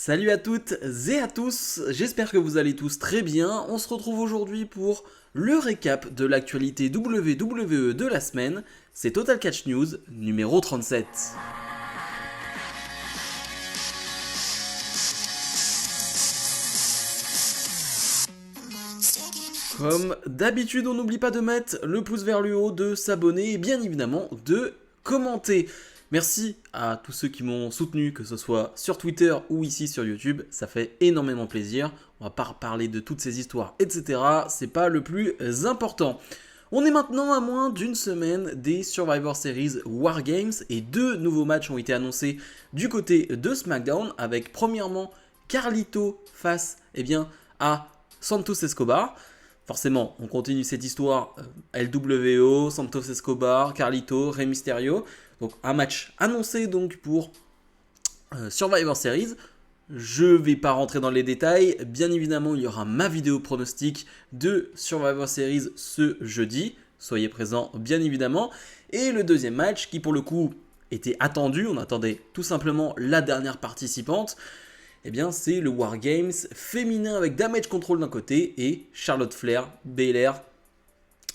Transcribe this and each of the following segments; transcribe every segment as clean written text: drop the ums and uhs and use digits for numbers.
Salut à toutes et à tous, j'espère que vous allez tous très bien. On se retrouve aujourd'hui pour le récap de l'actualité WWE de la semaine. C'est Total Catch News numéro 37. Comme d'habitude, on n'oublie pas de mettre le pouce vers le haut, de s'abonner et bien évidemment de commenter. Merci à tous ceux qui m'ont soutenu, que ce soit sur Twitter ou ici sur YouTube, ça fait énormément plaisir. On va pas parler de toutes ces histoires, etc. C'est pas le plus important. On est maintenant à moins d'une semaine des Survivor Series Wargames et deux nouveaux matchs ont été annoncés du côté de SmackDown avec premièrement Carlito face à Santos Escobar. Forcément, on continue cette histoire LWO, Santos Escobar, Carlito, Rey Mysterio. Donc un match annoncé donc pour Survivor Series. Je ne vais pas rentrer dans les détails. Bien évidemment, il y aura ma vidéo pronostic de Survivor Series ce jeudi. Soyez présents bien évidemment. Et le deuxième match qui pour le coup était attendu. On attendait tout simplement la dernière participante. Eh bien, c'est le Wargames féminin avec Damage Control d'un côté et Charlotte Flair, Belair,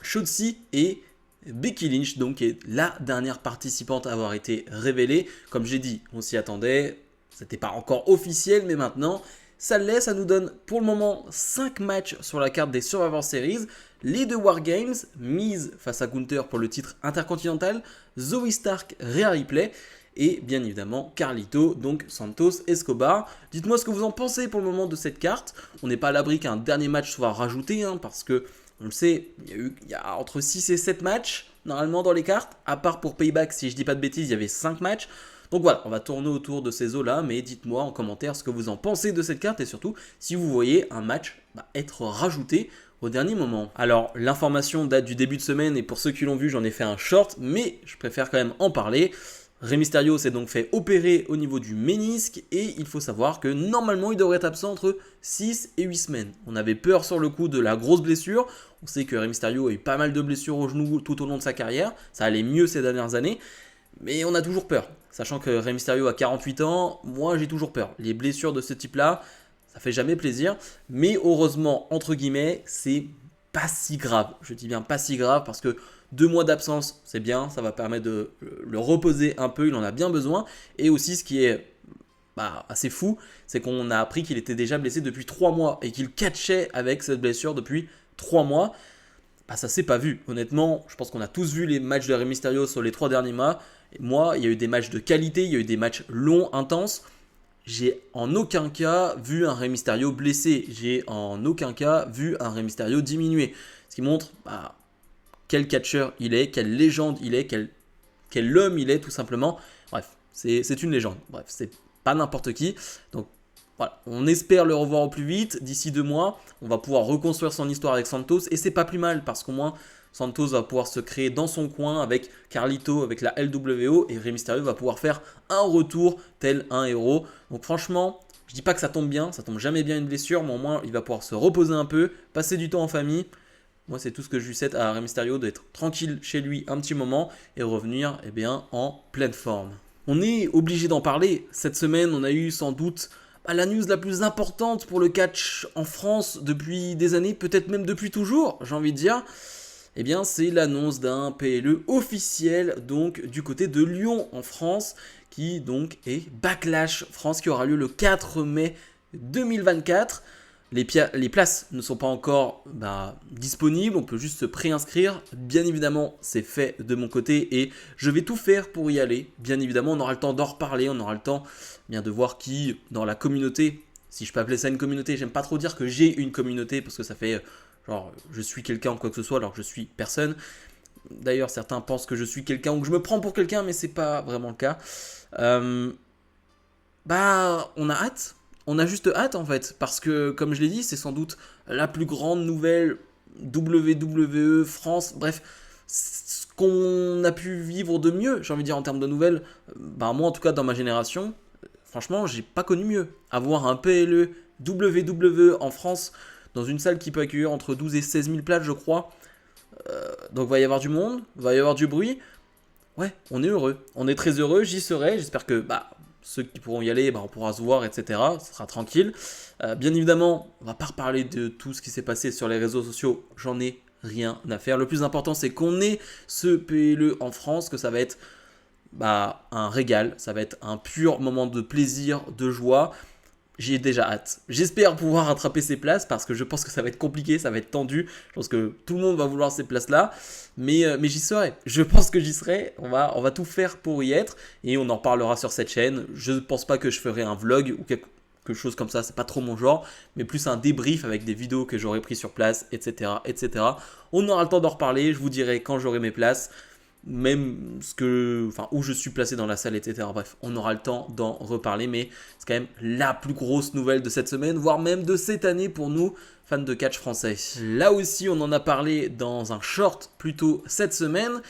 Shotzi et Becky Lynch, donc, qui est la dernière participante à avoir été révélée. Comme j'ai dit, on s'y attendait, c'était pas encore officiel, mais maintenant, ça le laisse. Ça nous donne pour le moment 5 matchs sur la carte des Survivor Series. Les deux Wargames, Miz face à Gunther pour le titre intercontinental, Zoey Stark, Rhea Ripley. Et bien évidemment Carlito, donc Santos Escobar. Dites-moi ce que vous en pensez pour le moment de cette carte. On n'est pas à l'abri qu'un dernier match soit rajouté, parce que, on le sait, il y a entre 6 et 7 matchs normalement dans les cartes. À part pour Payback, si je dis pas de bêtises, il y avait 5 matchs. Donc voilà, on va tourner autour de ces eaux-là, mais dites-moi en commentaire ce que vous en pensez de cette carte et surtout si vous voyez un match être rajouté au dernier moment. Alors l'information date du début de semaine et pour ceux qui l'ont vu, j'en ai fait un short, mais je préfère quand même en parler. Rey Mysterio s'est donc fait opérer au niveau du ménisque et il faut savoir que normalement il devrait être absent entre 6 et 8 semaines. On avait peur sur le coup de la grosse blessure. On sait que Rey Mysterio a eu pas mal de blessures au genou tout au long de sa carrière. Ça allait mieux ces dernières années. Mais on a toujours peur. Sachant que Rey Mysterio a 48 ans, moi j'ai toujours peur. Les blessures de ce type-là, ça fait jamais plaisir. Mais heureusement, entre guillemets, c'est pas si grave. Je dis bien pas si grave parce que 2 mois d'absence, c'est bien, ça va permettre de le reposer un peu, il en a bien besoin. Et aussi, ce qui est assez fou, c'est qu'on a appris qu'il était déjà blessé depuis 3 mois et qu'il catchait avec cette blessure depuis 3 mois. Ça s'est pas vu. Honnêtement, je pense qu'on a tous vu les matchs de Rey Mysterio sur les 3 derniers mois. Et moi, il y a eu des matchs de qualité, il y a eu des matchs longs, intenses. J'ai en aucun cas vu un Rey Mysterio blessé. J'ai en aucun cas vu un Rey Mysterio diminué. Ce qui montre quel catcheur il est, quelle légende il est, quel homme il est tout simplement. Bref, c'est une légende. Bref, c'est pas n'importe qui. Donc voilà, on espère le revoir au plus vite. D'ici 2 mois, on va pouvoir reconstruire son histoire avec Santos. Et c'est pas plus mal parce qu'au moins Santos va pouvoir se créer dans son coin avec Carlito, avec la LWO. Et Rey Mysterio va pouvoir faire un retour tel un héros. Donc franchement, je dis pas que ça tombe bien, ça tombe jamais bien une blessure. Mais au moins, il va pouvoir se reposer un peu, passer du temps en famille. Moi, c'est tout ce que je lui souhaite à Rey Mysterio, d'être tranquille chez lui un petit moment et revenir en pleine forme. On est obligé d'en parler. Cette semaine, on a eu sans doute la news la plus importante pour le catch en France depuis des années, peut-être même depuis toujours, j'ai envie de dire. C'est l'annonce d'un PLE officiel donc du côté de Lyon en France, qui donc est Backlash France, qui aura lieu le 4 mai 2024. Les places ne sont pas encore disponibles, on peut juste se préinscrire. Bien évidemment, c'est fait de mon côté et je vais tout faire pour y aller. Bien évidemment, on aura le temps d'en reparler, on aura le temps de voir qui dans la communauté, si je peux appeler ça une communauté, j'aime pas trop dire que j'ai une communauté parce que ça fait genre je suis quelqu'un ou quoi que ce soit alors que je suis personne. D'ailleurs, certains pensent que je suis quelqu'un ou que je me prends pour quelqu'un, mais c'est pas vraiment le cas. On a hâte. On a juste hâte en fait, parce que comme je l'ai dit, c'est sans doute la plus grande nouvelle WWE France, bref, ce qu'on a pu vivre de mieux, j'ai envie de dire en termes de nouvelles, moi en tout cas dans ma génération, franchement j'ai pas connu mieux. Avoir un PLE WWE en France, dans une salle qui peut accueillir entre 12 et 16 000 places je crois, donc va y avoir du monde, va y avoir du bruit, ouais, on est heureux, on est très heureux, j'y serai, j'espère que ceux qui pourront y aller, on pourra se voir, etc. Ce sera tranquille. Bien évidemment, on va pas reparler de tout ce qui s'est passé sur les réseaux sociaux. J'en ai rien à faire. Le plus important, c'est qu'on ait ce PLE en France, que ça va être un régal. Ça va être un pur moment de plaisir, de joie. J'ai déjà hâte. J'espère pouvoir rattraper ces places parce que je pense que ça va être compliqué, ça va être tendu. Je pense que tout le monde va vouloir ces places-là. Mais j'y serai. Je pense que j'y serai. On va tout faire pour y être. Et on en parlera sur cette chaîne. Je ne pense pas que je ferai un vlog ou quelque chose comme ça. C'est pas trop mon genre. Mais plus un débrief avec des vidéos que j'aurai pris sur place, etc., etc. On aura le temps d'en reparler. Je vous dirai quand j'aurai mes places. Même où je suis placé dans la salle, etc. Bref, on aura le temps d'en reparler, mais c'est quand même la plus grosse nouvelle de cette semaine, voire même de cette année pour nous, fans de catch français. Là aussi, on en a parlé dans un short plus tôt cette semaine,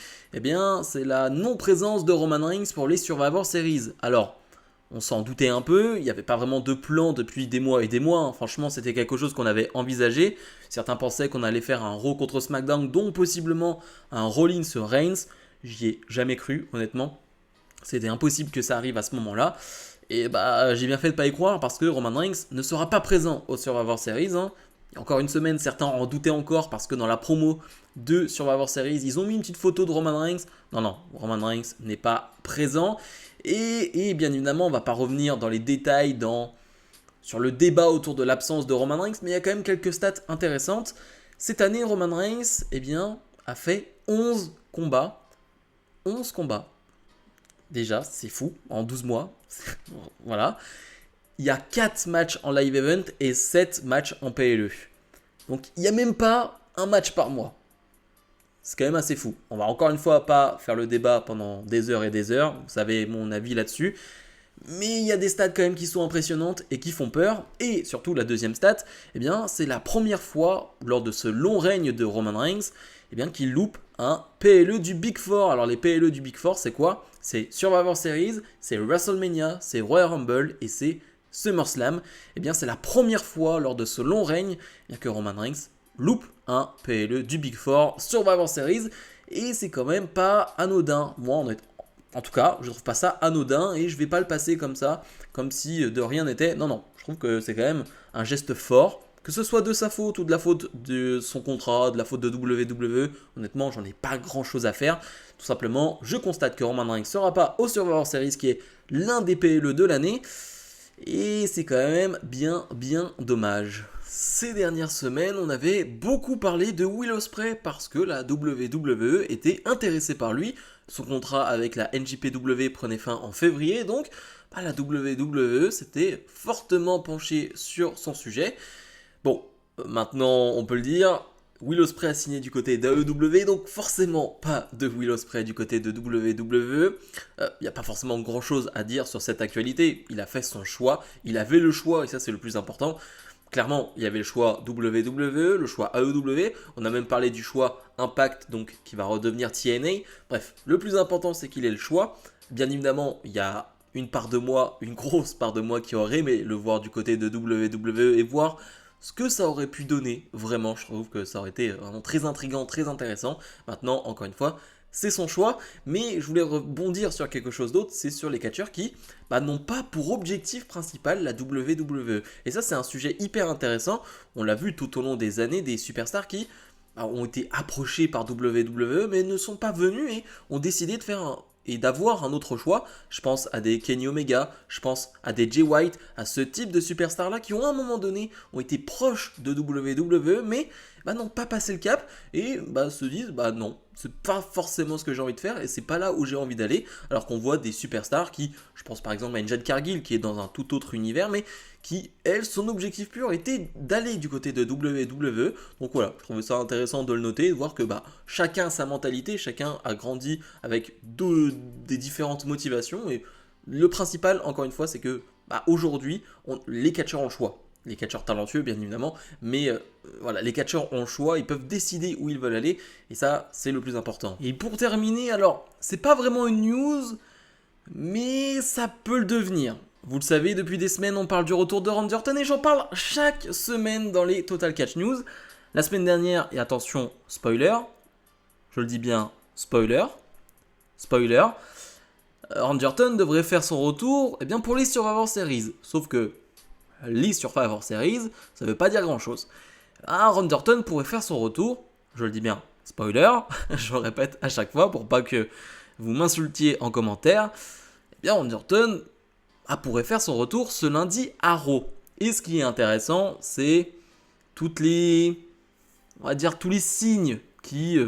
c'est la non-présence de Roman Reigns pour les Survivor Series. Alors, on s'en doutait un peu, il n'y avait pas vraiment de plan depuis des mois et des mois. Franchement, c'était quelque chose qu'on avait envisagé. Certains pensaient qu'on allait faire un Raw contre SmackDown, dont possiblement un Rollins sur Reigns. J'y ai jamais cru, honnêtement. C'était impossible que ça arrive à ce moment-là. Et j'ai bien fait de ne pas y croire parce que Roman Reigns ne sera pas présent au Survivor Series. Il y a encore une semaine, certains en doutaient encore parce que dans la promo de Survivor Series, ils ont mis une petite photo de Roman Reigns. Non, Roman Reigns n'est pas présent. Et bien évidemment, on ne va pas revenir dans les détails sur le débat autour de l'absence de Roman Reigns, mais il y a quand même quelques stats intéressantes. Cette année, Roman Reigns a fait 11 combats. 11 combats. Déjà, c'est fou, en 12 mois. Voilà. Il y a 4 matchs en live event et 7 matchs en PLE. Donc, il n'y a même pas un match par mois. C'est quand même assez fou. On va encore une fois pas faire le débat pendant des heures et des heures. Vous savez mon avis là-dessus. Mais il y a des stats quand même qui sont impressionnantes et qui font peur. Et surtout, la deuxième stat, c'est la première fois lors de ce long règne de Roman Reigns qu'il loupe un PLE du Big Four. Alors les PLE du Big Four, c'est quoi? C'est Survivor Series, c'est WrestleMania, c'est Royal Rumble et c'est SummerSlam. C'est la première fois lors de ce long règne que Roman Reigns loupe un PLE du Big Four Survivor Series. Et c'est quand même pas anodin. Moi, en tout cas, je trouve pas ça anodin et je vais pas le passer comme ça, comme si de rien n'était. Non, je trouve que c'est quand même un geste fort. Que ce soit de sa faute ou de la faute de son contrat, de la faute de WWE, honnêtement, j'en ai pas grand chose à faire. Tout simplement, je constate que Roman Reigns ne sera pas au Survivor Series, qui est l'un des PLE de l'année. Et c'est quand même bien dommage. Ces dernières semaines, on avait beaucoup parlé de Will Ospreay parce que la WWE était intéressée par lui. Son contrat avec la NJPW prenait fin en février, donc la WWE s'était fortement penchée sur son sujet. Bon, maintenant on peut le dire, Will Ospreay a signé du côté d'AEW, donc forcément pas de Will Ospreay du côté de WWE. Il n'y a pas forcément grand chose à dire sur cette actualité, il a fait son choix, il avait le choix et ça c'est le plus important. Clairement, il y avait le choix WWE, le choix AEW, on a même parlé du choix Impact, donc qui va redevenir TNA. Bref, le plus important c'est qu'il ait le choix. Bien évidemment, il y a une grosse part de moi qui aurait aimé le voir du côté de WWE et voir ce que ça aurait pu donner. Vraiment, je trouve que ça aurait été vraiment très intriguant, très intéressant. Maintenant, encore une fois, c'est son choix, mais je voulais rebondir sur quelque chose d'autre, c'est sur les catcheurs qui n'ont pas pour objectif principal la WWE. Et ça, c'est un sujet hyper intéressant. On l'a vu tout au long des années, des superstars qui ont été approchés par WWE, mais ne sont pas venus et ont décidé de faire d'avoir un autre choix. Je pense à des Kenny Omega, je pense à des Jay White, à ce type de superstars-là qui ont à un moment donné ont été proches de WWE, mais n'ont pas passé le cap et se disent non, c'est pas forcément ce que j'ai envie de faire et c'est pas là où j'ai envie d'aller. Alors qu'on voit des superstars qui, je pense par exemple à une Jade Cargill qui est dans un tout autre univers, mais qui, elle, son objectif pur était d'aller du côté de WWE. Donc voilà, je trouvais ça intéressant de le noter, de voir que chacun a sa mentalité, chacun a grandi avec des différentes motivations. Et le principal, encore une fois, c'est que aujourd'hui, les catcheurs ont le choix. Les catcheurs talentueux, bien évidemment, mais voilà, les catcheurs ont le choix, ils peuvent décider où ils veulent aller, et ça, c'est le plus important. Et pour terminer, alors, c'est pas vraiment une news, mais ça peut le devenir. Vous le savez, depuis des semaines, on parle du retour de Randy Orton et j'en parle chaque semaine dans les Total Catch News. La semaine dernière, et attention, spoiler, je le dis bien, spoiler, Randy Orton devrait faire son retour pour les Survivor Series. Sauf que les Survivor Series, ça veut pas dire grand chose. Randy Orton pourrait faire son retour, je le dis bien, spoiler, je le répète à chaque fois pour pas que vous m'insultiez en commentaire. Randy Orton pourrait faire son retour ce lundi à Raw. Et ce qui est intéressant, c'est tous les signes qui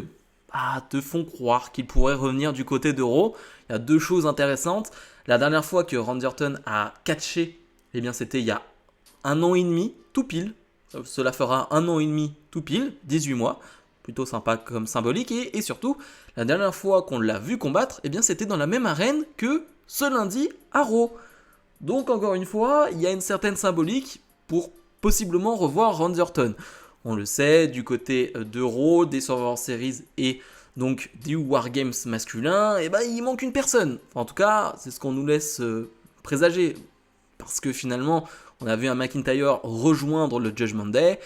te font croire qu'il pourrait revenir du côté de Raw. Il y a deux choses intéressantes. La dernière fois que Randy Orton a catché, c'était il y a 1 an et demi, tout pile. Cela fera 1 an et demi, tout pile, 18 mois. Plutôt sympa comme symbolique. Et surtout, la dernière fois qu'on l'a vu combattre, c'était dans la même arène que ce lundi à Raw. Donc encore une fois, il y a une certaine symbolique pour possiblement revoir Randy Orton. On le sait, du côté de Raw, des Survivor Series et donc des Wargames masculins, il manque une personne. Enfin, en tout cas, c'est ce qu'on nous laisse présager. Parce que finalement, on a vu un McIntyre rejoindre le Judgment Day.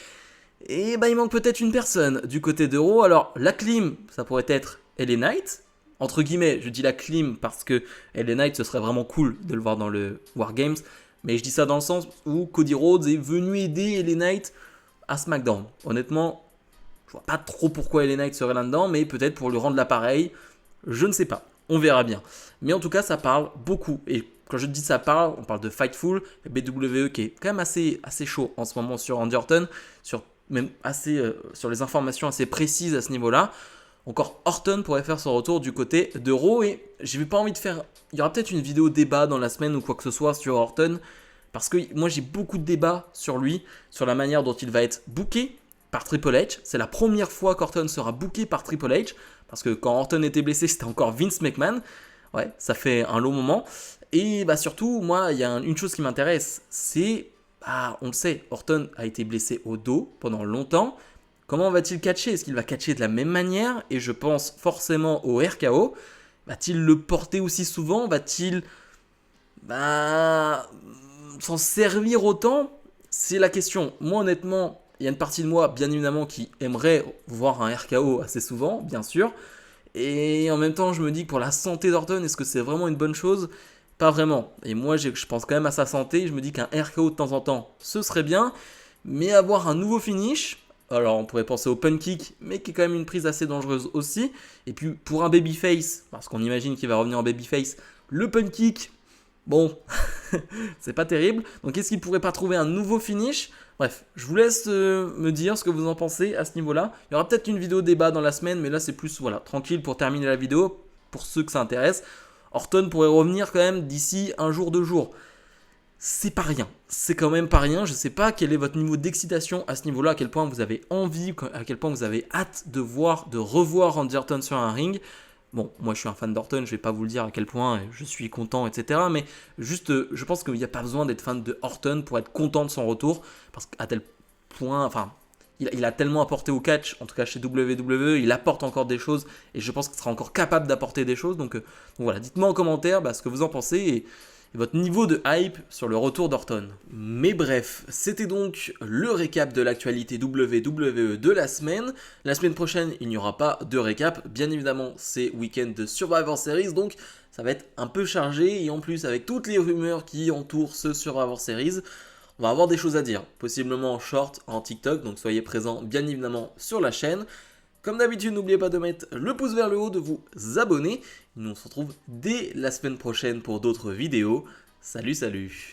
Et il manque peut-être une personne du côté de Raw. Alors, la clim, ça pourrait être LA Knight. Entre guillemets, je dis la clim parce que LA Knight, ce serait vraiment cool de le voir dans le Wargames. Mais je dis ça dans le sens où Cody Rhodes est venu aider LA Knight à SmackDown. Honnêtement, je vois pas trop pourquoi LA Knight serait là-dedans, mais peut-être pour lui rendre l'appareil, je ne sais pas. On verra bien. Mais en tout cas, ça parle beaucoup. Et quand je dis ça parle, on parle de Fightful, BWE qui est quand même assez chaud en ce moment sur Randy Orton, sur les informations assez précises à ce niveau-là. Encore Orton pourrait faire son retour du côté de Raw et j'ai pas envie de faire... Il y aura peut-être une vidéo débat dans la semaine ou quoi que ce soit sur Orton parce que moi j'ai beaucoup de débats sur lui, sur la manière dont il va être booké par Triple H. C'est la première fois qu'Orton sera booké par Triple H parce que quand Orton était blessé c'était encore Vince McMahon. Ouais, ça fait un long moment. Et surtout, moi, il y a une chose qui m'intéresse, c'est... on le sait, Orton a été blessé au dos pendant longtemps. Comment va-t-il catcher? Est-ce qu'il va catcher de la même manière? Et je pense forcément au RKO. Va-t-il le porter aussi souvent? Va-t-il s'en servir autant? C'est la question. Moi, honnêtement, il y a une partie de moi, bien évidemment, qui aimerait voir un RKO assez souvent, bien sûr. Et en même temps, je me dis que pour la santé d'Orton, est-ce que c'est vraiment une bonne chose? Pas vraiment. Et moi, je pense quand même à sa santé. Je me dis qu'un RKO de temps en temps, ce serait bien. Mais avoir un nouveau finish... Alors, on pourrait penser au punt kick, mais qui est quand même une prise assez dangereuse aussi. Et puis, pour un babyface, parce qu'on imagine qu'il va revenir en babyface, le punt kick, bon, c'est pas terrible. Donc, est-ce qu'il pourrait pas trouver un nouveau finish? Bref, je vous laisse me dire ce que vous en pensez à ce niveau-là. Il y aura peut-être une vidéo débat dans la semaine, mais là, c'est plus tranquille pour terminer la vidéo, pour ceux que ça intéresse. Orton pourrait revenir quand même d'ici 1 jour, 2 jours. C'est pas rien, c'est quand même pas rien. Je sais pas quel est votre niveau d'excitation à ce niveau-là, à quel point vous avez envie, à quel point vous avez hâte de revoir Randy Orton sur un ring. Bon, moi je suis un fan d'Orton, je vais pas vous le dire à quel point je suis content, etc. Mais juste, je pense qu'il n'y a pas besoin d'être fan de Orton pour être content de son retour, parce qu'à tel point, il a tellement apporté au catch, en tout cas chez WWE, il apporte encore des choses, et je pense qu'il sera encore capable d'apporter des choses. Donc voilà, dites-moi en commentaire ce que vous en pensez, et votre niveau de hype sur le retour d'Orton. Mais bref, c'était donc le récap de l'actualité WWE de la semaine. La semaine prochaine, il n'y aura pas de récap. Bien évidemment, c'est week-end de Survivor Series, donc ça va être un peu chargé. Et en plus, avec toutes les rumeurs qui entourent ce Survivor Series, on va avoir des choses à dire. Possiblement en short, en TikTok, donc soyez présents bien évidemment sur la chaîne. Comme d'habitude, n'oubliez pas de mettre le pouce vers le haut, de vous abonner. Nous on se retrouve dès la semaine prochaine pour d'autres vidéos. Salut, salut!